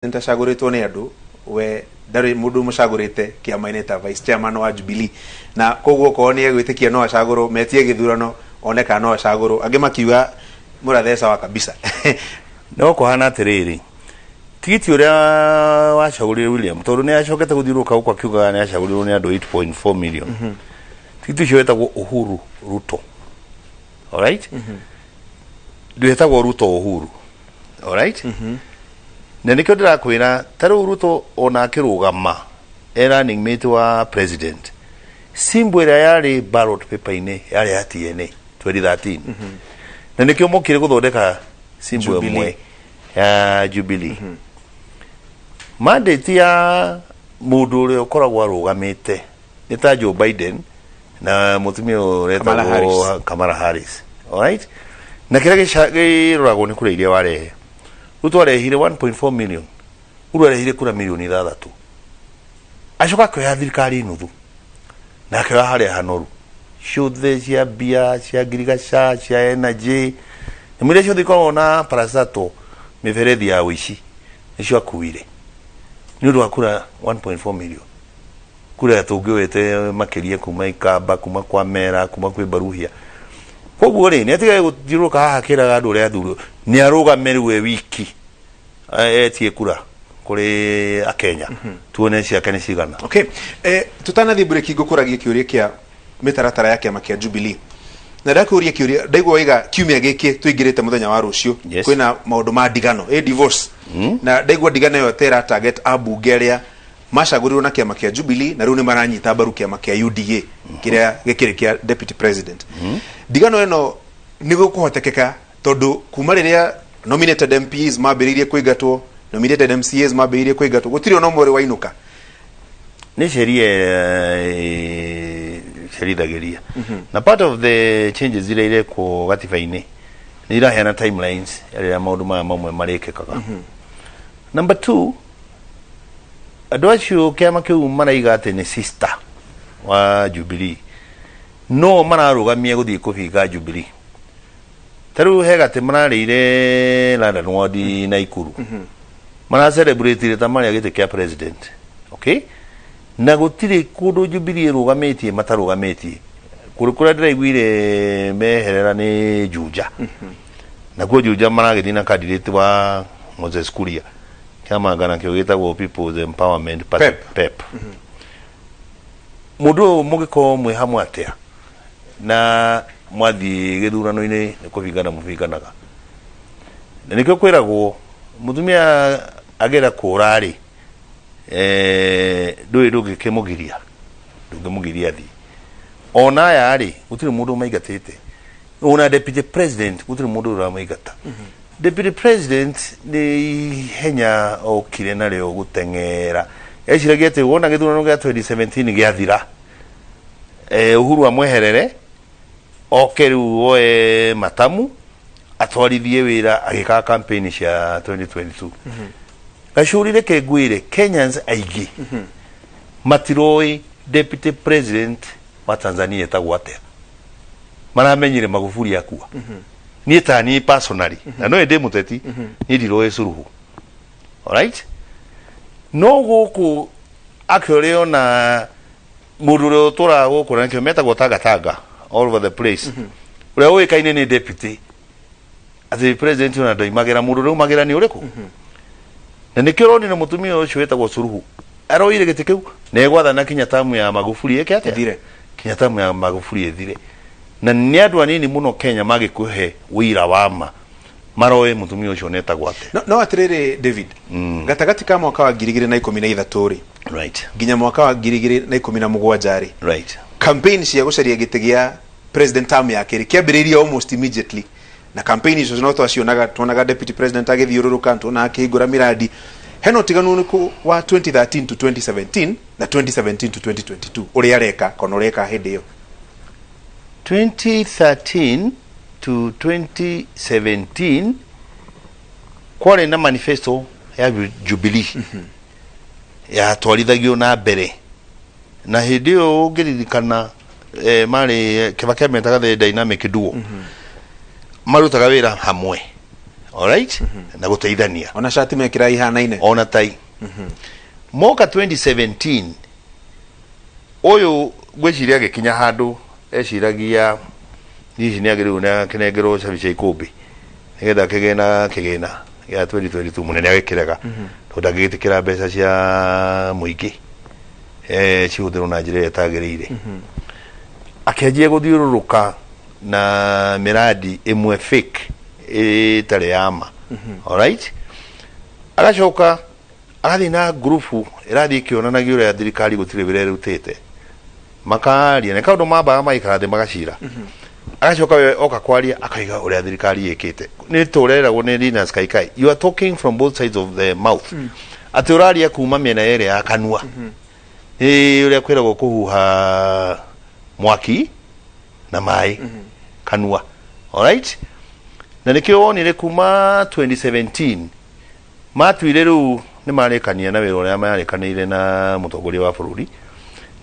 ntacagũrĩtwo nĩ andũ we ndarĩ mũndũ mũcagũrĩte kĩama-inĩ ta vice chairman wa Jubilee na koguo ko nĩ egwĩtĩkia no acagũrwo metie gĩthurano oneka no acagũrwo angĩ makiuga Murathe sawa kabisa no kuhana atĩrĩrĩ tigiti ũrĩa wacagũrire William tondũ nĩ acokete gũthiũrũrũka gũkũ akiuga nĩ acagũrirwo nĩ andũ 8.4 million tigiti ũcio wetagwo Uhuru Ruto, alright ndwetagwo Ruto Uhuru, alright na nikio ndirakwira taru Ruto ona akirugama running mate wa president simbo ira yari ballot paper ine yari ya TNA 2013 na nikio mokire guthondeka simbo ĩmwe ya Jubilee mandate ya mundu uri ukoragwo arugamite ni ta Joe Biden na mutumia uretagwo Kamala Harris, alright na kira gĩroragwo ni kura iria warehe Ruto arehire 1.4 million Ruto arehire kura milioni 6 acoka kwoya thirikari nuthu na akioya haria hanoru ciothe cia bia cia ngirigaca cia energy nimire ciothe ikoragwo na parastato miberethi ya wici nicio akuire ni undu wa kura 1.4 million kura tũngĩwĩte makiria kuma Ikamba kuma kwa Mera kuma kwĩ Baruhia koguo rĩ nĩ atigaire gũthiũrũrũka haha akĩraga andũ ũrĩa athurwo nĩ arũgamĩrĩru we wiki etie kura kũrĩ Akenya tuone ciake nĩ cigana. Okay, tutanathiĩ break ngũkũragia kĩũria kĩa mĩtaratara ya kĩama kĩa Jubilee na ndakũria kĩũria ndaigua iga kiumia gĩkĩ tũingĩrĩte mũthenya wa rũciũ kwĩna maũndũ ma ndigano divorce na ndaigua ndigano ĩyo tera target ambunge arĩa macagũrirwo na kĩama kĩa Jubilee na rĩu nĩ maranyita mbaru kĩama kĩa UDA kĩrĩa gĩkĩrĩ kĩa deputy president ndigano ĩno nĩ gũkũhotekeka tondũ kuma rĩrĩa nominated MPs mambĩrĩirie kũingatwo nominated MCAs mambĩrĩirie kũingatwo gũtirĩ ona ũmwe wainuka nĩ cirithagiria na part of the changes iria irekwo gatiba-inĩ nĩ iraheana timelines rĩrĩa maũndũ maya mamwe marĩkĩkaga. Number 2 andũ acio kĩama kĩu maraiga atĩ nĩ sister wa Jubilee no mararũgamia gũthiĩ kũbinga Jubilee taru hega te mararĩire London Ward na Ikuru mara celebrate ta maria gĩtĩ kĩa president, okay na gũtirĩ kũndũ Jubilee rũgamĩtie matarũgamĩtie kũrĩa ndĩraiguire meherera nĩ Juja na kwa Juja maragĩthiĩ na candidate wa Moses Kuria kama gana kĩo gĩtagwo People's Empowerment Party PEP mũndũ mũgĩko mwĩ hamwe atĩa na mwathi gĩthurano-inĩ nĩ kũbingana mũbinganaga na nĩkĩo kwĩragwo mũtumia agera kũrarĩ ndũngĩkĩmũgiria thi ona aya rĩ gũtirĩ mũndũ maingatĩte ona deputy president gũtirĩ mũndũ ũramaingata deputy president ni henya okire narĩo gũteng'era eciragia atĩ wona gĩthurano gĩa 2017 gĩathira Uhuru amweherere oke rĩu oe matamu atwarithie wĩra agĩkaga campaign cia 2022 gacurire kengwĩre Kenyans aingĩ matiroi deputy president wa Tanzania etagwo atĩa maramenyire Magufuli akua niĩ ta niĩ personally na no ndĩ mũteti niĩ ndiroe Suluhu, alright no gũkũ akĩoreo na mũndũ ũrĩa ũtũraga gũkũ na kĩo metagwo tangatanga all over the place ũrĩa ũĩkaine nĩ deputy atĩ president ona ndoimagĩra mũndũ ũrĩa umagĩra nĩ ũrĩkũ na nĩkĩo ũronire mũtumia ũcio wetagwo Suluhu aroire gĩtĩ kĩu na egwathana kinya tamu ya Magufuli ĩke atĩa kinya tamu ya Magufuli ĩthire na nĩ andũ anini mũno Kenya magĩkũhe wĩira wa ma maroe mũtumia ũcio netagwo atĩa no atĩrĩrĩ David gatagati ka mwaka wa 2013 rĩ right nginya mwaka wa 2017 rĩ right campaign cia gũcaria gĩtĩ gĩa president term ya kerĩ kĩambĩrĩirie almost immediately na campaign icio no tuonaga deputy president agĩthiũrũrũka tuona akĩhingũra miradi heno tiganu wa 2013 to 2017 na 2017 to 2022 ũrĩa areka kana ũreka hĩndĩ ĩyo 2013 to 2017 kwarĩ na manifesto ya Jubilee ya twarithagio na mbere na hĩndĩ ĩyo ũngĩririkana marĩ kĩbakĩa metaga the dynamic duo marutaga wĩra hamwe alright na guteithania ona shati mekira ihanaine ona tai moka 2017 oyo gweciria agikinya handu eciragia hihi ni agiru na kinengero cabica ikumbi nigetha kigena ya 2022 munene agikiraga tondu agigitikira mbeca cia muingi cihuthirwo na njira etagiriire akenjia guthiururuka na miradi imwe fake itari yama alright agacoka agathi na grupu irathi kionanagia uria thirikari gutire wira irutite makaria na kaundu mamba maikara thi magacira agacoka we oka kwaria akaiga uria thirikari ikite ni tureragwo ni Linus Kaikai you are talking from both sides of the mouth ati uraria kuma miena ere ya kanua uria kwiragwo kuhuha mwaki na mai kanua alright na nikio wonire kuma 2017 matuire riu ni marekania na wira uria marekanire na mutongoria wa bururi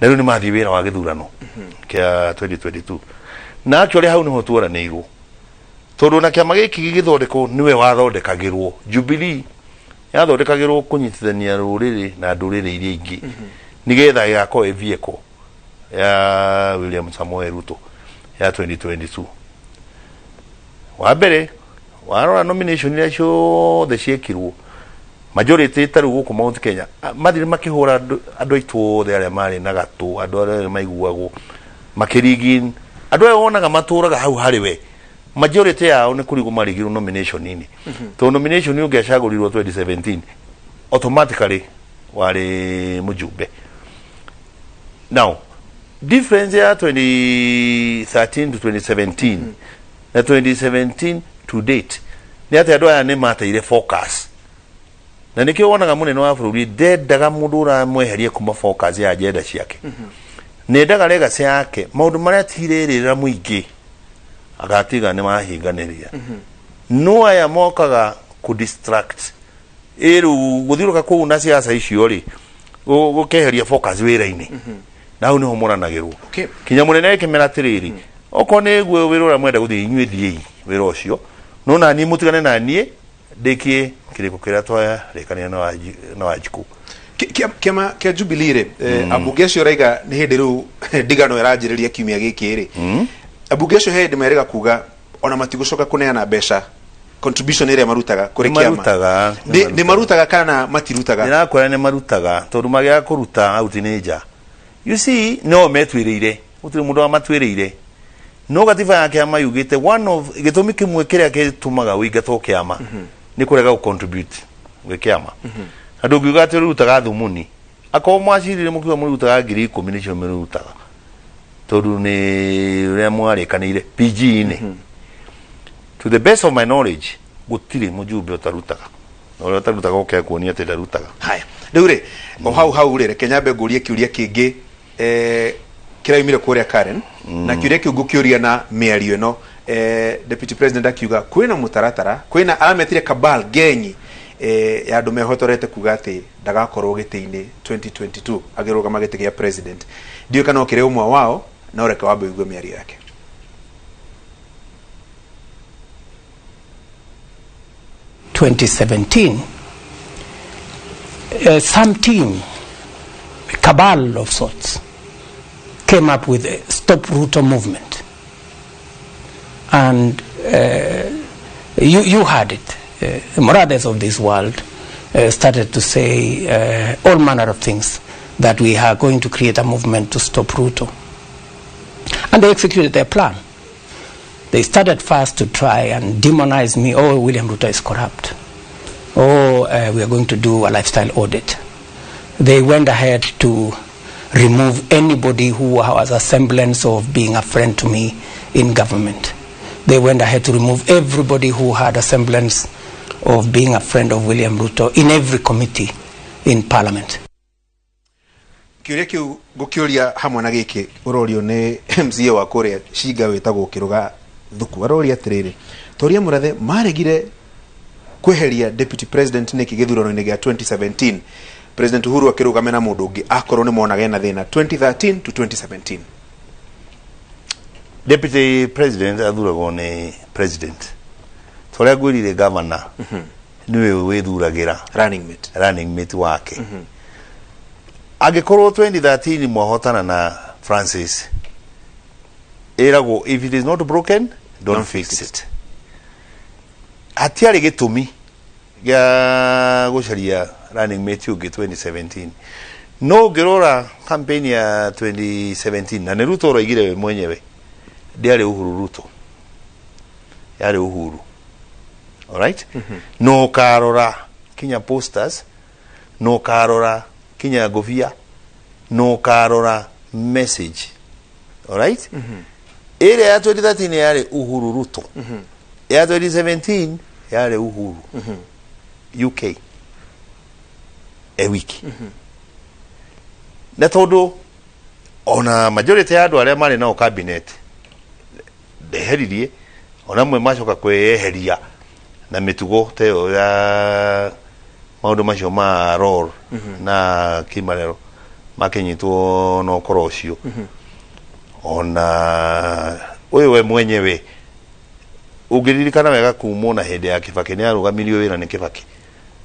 na riu ni mathi wira wa githurano kia 2022 na actually hau niho tuoranirwo tondu na kiama giki gigithondeko niwe wathondekagirwo Jubilee yathondekagirwo kunyitithania ruriri na nduriri iria ingi nigetha igakorwo vehicle ya William Samoei Ruto ya 2022 wa mbere warora nomination iria ciothe ciekirwo majority taru guku Mount Kenya mathire makihura andu aitu othe aria mari na gatu andu aria maiguagwo makirigi andu aria wonaga maturaga hau hariwe majority yao ni kurigo marigirwo nomination ini to nomination yo gacagũrirwo 2017 automatically wari mujumbe now difference ya 2013 to 2017 na 2017 to date ni ati andu aya ni mateire focus na nikio wonaga munene wa bururi ndendaga mundu uramweheria kuma focus ya agenda ciake nendaga legacy yake maundu maria tiririra muingi agatiga ni mahinganiria no aya mokaga ku distract iru guthiruka ku na siasa icio ri gukeheria focus wira-ini na hau niho moranagirwo kinya munene kimera tiriri oko ni gwe wira uria mwenda guthii inyue thii wira ucio no na ni mutigane na nie ndikie kiriko kiria twa rekania na wajiku kiama kia Jubilee abunge cio raiga ni hindi riu ndigano iranjiriria kiumia giki ri abunge cio hindi merega kuga ona matigucoka kuneana mbeca contribution iria marutaga kuri kiama ni marutaga kana matirutaga ndirakwira ni marutaga tondu magia kuruta out ni nja you see no metwirire utiri mundu wa matwirire no gatiba ya kiama yugite one of gitumi kimwe kiria gitumaga wigatwo kiama ni kurega ku contribute we kiama andu ngiuga ati rutaga thumuni ako mwacirire mukiwa murutaga 10,000 nicio mirutaga tondu ni uria mwarekanire PG ini to the best of my knowledge gutiri mujumbe utarutaga uria utarutaga uke kuonia ati ndarutaga haya riu ri o hau ri Kenya mbe ngurie kiuria kingi kiraimire kuria Karen na kiuria kiu ngukiuria na miario ino deputy president akiuga kwina mutaratara kwina arametire kabal genyi ya andu mehotorete kuga ati ndagakorwo giti-ini 2022 agirugama giti gia president ndio kana okire umwe wao na ureka wambe igwe miario yake 2017 some team cabal of sorts came up with a Stop Ruto movement and you heard it Murathes of this world started to say all manner of things that we are going to create a movement to stop Ruto and they executed their plan. They started first to try and demonize me. Oh, William Ruto is corrupt. Oh, we are going to do a lifestyle audit. They went ahead to remove anybody who was a semblance of being a friend to me in government. They went ahead to remove everybody who had a semblance of being a friend of William Ruto in every committee in parliament. Kiuria kiu gukiuria hamwe na giki urorio ni MCA wa kuria Shiga wetagwo Kiruga Thuku aroria atiriri toria Murathe maregire kweheria deputy president niki githurano-ini gia 2017 president Uhuru akirugame na mundu ungi akorwo ni monaga na thina 2013 to 2017 deputy president athuragwo ni president toria gwirire governor niwe withuragira running mate wake agikorwo 2013 mwahotana na Francis erago if it is not broken don't fix it atiari gitumi ya gucaria running mate ugi 2017 no gerora campaign ya 2017 na ni Ruto roigire we mwenyewe ndiari Uhuru Ruto yari Uhuru alright no karora kinya posters no karora kinya govia no karora message alright ile ya 2013 yari Uhuru Ruto ya 2017 yari Uhuru UK a week na todo ona majority ya andu aria mari na cabinet ndeheririe ona mwe macoka kweheria na mitugo teo ya maundu macio ma role na kimarero makenyitwo no korocio ona uyu we mwenyewe ugiririkana wega kuumo na hende ya Kibaki ni arugamirio wira ni Kibaki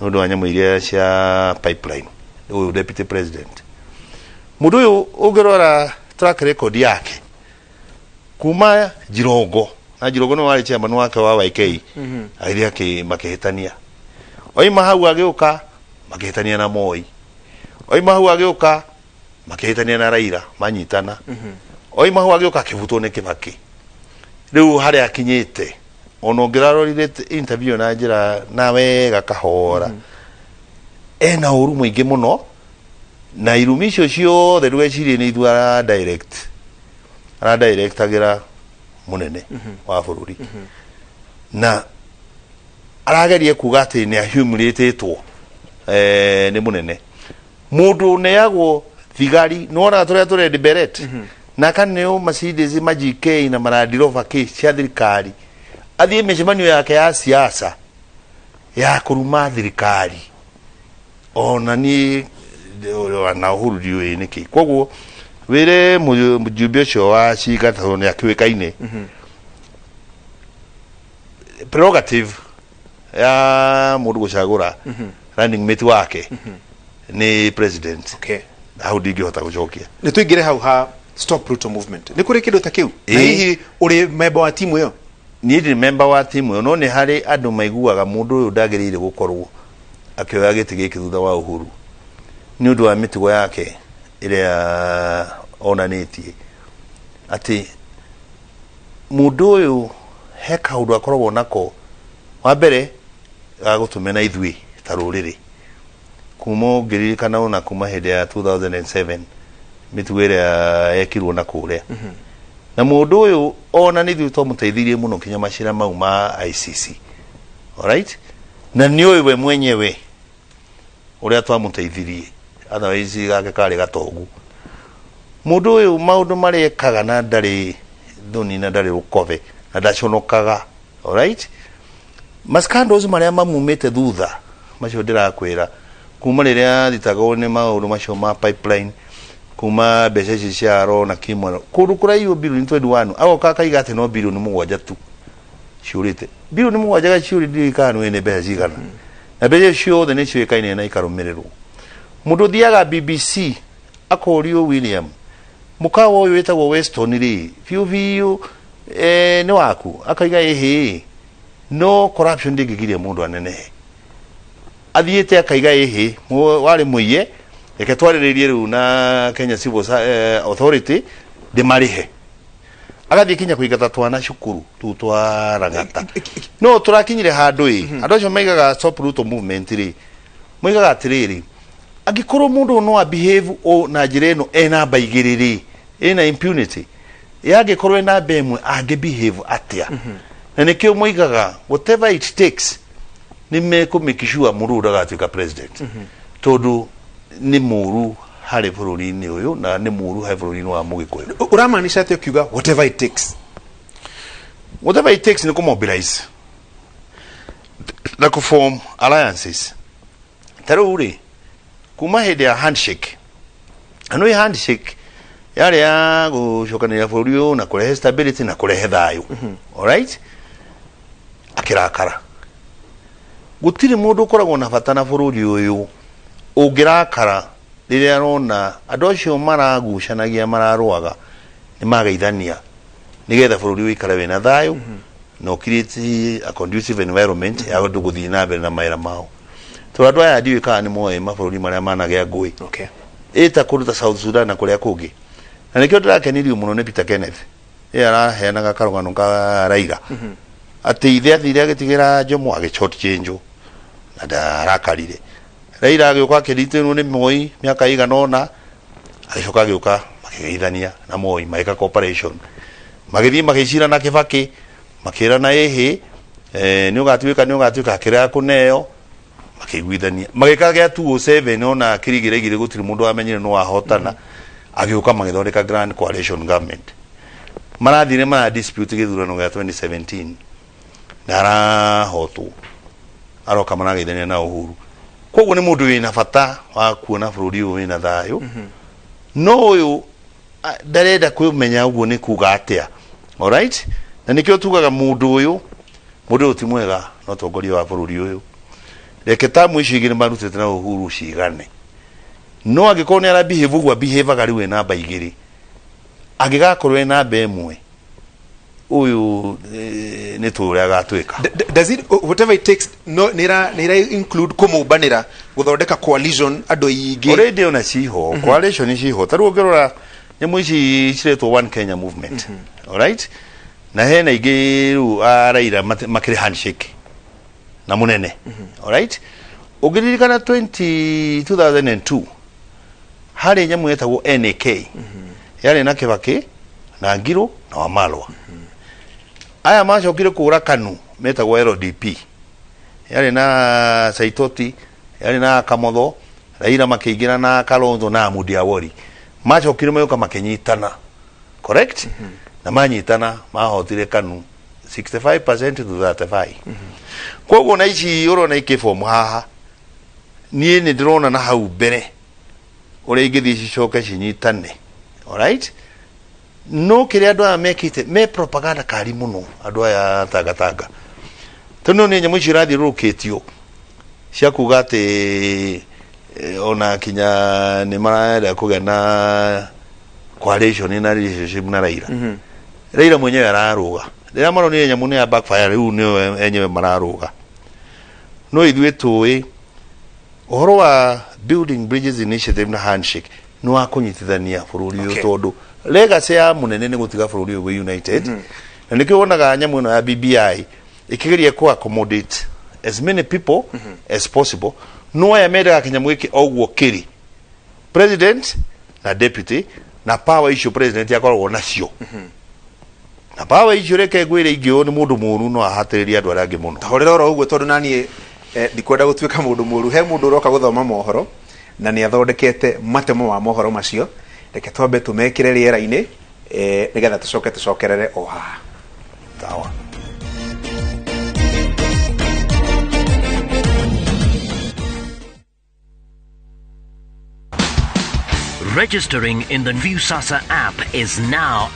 nundu wa nyamu iria cia pipeline uyu deputy president mundu uyu ungirora track record yake kuma Jirongo na Jirongo no wari chairman wake wa YK airia ki makihitania oima hau agiuka makihitania na Moi oima hau agiuka makihitania na Raila manyitana oima hau agiuka kivutwo ni Kibaki riu haria akinyite ono ngirarorire interview na njira na wega kahora ena uru muingi muno na irumisho cio the rwecirie ni itwara direct agira munene wa bururi na aragerie kuga ati ni humiliated ni munene mundu neagwo thigari nora tore Beret na kaneo Mercedes MGK na Land Rover ke cia thirikari athie micemanio yake ya siasa ya kuruma thirikari ona ni na Uhuru diwe niki koguo wire mujumbe cio wa cigatho ni akiwikaine prerogative ya mundu gucagura running mate wake ni president how did you gucokia ni tuingire hau ha stop Ruto movement ni kuri kindu ta kiu na hihi uri member wa timu yo ni member wa timu yo no ni hari andu maiguaga mundu uyu ndagirire gukorwo akioya giti giki thutha wa Uhuru ni undu wa mitugo yake iria onanitie ati mundu uyu he kaundu akoragwo nako wa mbere agutumena ithui taruriri kumo giririkana ona kuma hende ya 2007 mitugo iria yekirwo na kuria na mundu uyu ona ni ithui tumuteithirie muno kinya macira mau ma ICC alright na ni we mwenyewe uria twamuteithirie otherwise gake kari gatogu mundu uyu maundu marekaga na ndari thoni na ndari rukove na ndaconokaga alright maskandos maria mamumite thutha macio ndirakwira kuma riria thitagwo ni maundu macio ma pipeline kuma mbeca ici cia ro na kimwe kundu kuraiyo bilioni 21 agoka kaiga ati no bilioni 7 tu ciurite bilioni 7 ga ciurite kanu ene mbeca cigana na mbeca ciothe ni ciuikaine na ikarumirirwo mundu thiaga BBC akorio William mukawa uyu wetagwo Weston ri fiu ni waku akaiga ehe no corruption ndigigiria mundu anene athiete akaiga ehe wari muiye eke twariririe ru na Kenya Civil Authority de marihe agathie kinya kuigata twana cukuru tu twaragata no turakinyire handu andu acio maigaga stop Ruto movement ri moigaga atiriri agikorwo mundu no behave o na njira ena baigiriri ena impunity yagikorwo ena bemwe age behave atia na nikio moigaga whatever it takes ni make sure muru ndagatuika president tondu ni muru hari bururi-ini uyu na ni muru hari bururi-ini wa Mugikuyu uramaanisha ati ukiuga whatever it takes ni kumobilize na kuform alliances taruri kuma hede ya handshake anu handshake yale ya gucokanira bururi uyu na kurehe stability na kurehe thayu alright akirakara gutire mundu ukoragwo na bata na bururi uyu ungirakara riria arona andu acio maragucanagia mararwaga ni magaithania nigetha bururi wikare wina thayu no create a conducive environment ya andu guthii na mbere na maira mao andu aya ndiwe kana ni moe mabururi maria managea ngui eta kuruta South Sudan na kuria kungi na nikio ndirakenirio muno ni Peter Kenneth araheanaga karugano ka Raila ati ithe athire agitigira Jomo agichot change na ndarakarire Raila agioka akiritirwo ni Moi miaka iganona agicoka agioka makigeithania na Moi maika cooperation magithii magicira na Kibaki makira na ehe ni ugatuika kiria kuneo makiguithania magika gya 207 ona kirigiregire gutiri mundu amenyire no ahotana agioka magithondeka grand coalition government marathire mara dispute githurano gya 2017 ndara hotu aroka marageithania na Uhuru koguo ni mundu wina bata wa kuona bururi uyu wina thayu no uyu ndarenda kwimenya uguo ni kuga atia alright na nikio tugaga mundu uyu ti mwega no tongoria wa bururi uyu reke tamu ici igiri marutite na Uhuru cigane no agikorwo ni ara behave uguo behavior riu ena namba igiri agigakorwo ena namba imwe uyu ni turia gatwika does it whatever it takes no nira include kumubanira guthondeka coalition andu ingi already ona ciho coalition ciho taru ngirora nyemu ici ciretwo one Kenya movement alright na hena ingi ru Raila makiri handshake na munene alright ugiririkana 2002 hari nyemu yetagwo NK yari na Kibaki na Ngiro na Wamalwa aya macokire kura Kanu metagwo LDP yari na Saitoti yari na Kamotho Raila makiingira na Kalonzo na Mudi Awori macokire mayoka makinyitana correct na manyitana mahotire Kanu 65% to 35 koguo na ici urona ikiform haha nie ni ndirona na hau mbere uri ingithi cicoke cinyitane alright no kiria andu aya mekite me propaganda kari muno andu aya tagatanga tono ni nyamu cirathi rukitio cia kuga ati ona kinya ni marenda kugena coalition na relationship na Raila Raila mwenyewe araruga rira maronire nyamu ni ya backfire riu ni enyewe mararuga no ithuĩ tũĩ ũhoro wa building bridges initiative na handshake no akunyitithania bũrũri ũyũ tondu legacy ya munene ni gutiga bũrũri ũyũ united na nikio wonaga nyamu ĩno ya BBI ikigeria ku accommodate as many people as possible no aya mendaga kinyamu gĩkĩ oguo kiri president na deputy na power issue president yakoragwo nacio na power issue reke gwire ingĩ ni mundu mũru no ahatĩrĩria andu arĩa angĩ mũno horera oro uguo tondu nanie ndikwenda gutuika mundu mũru he mundu uroka guthoma mohoro na ni athondekete matemo wa mohoro macio reke twambe tumekire riera-ini nigetha tucokerere o haha tawa Registering in the Viusasa app is now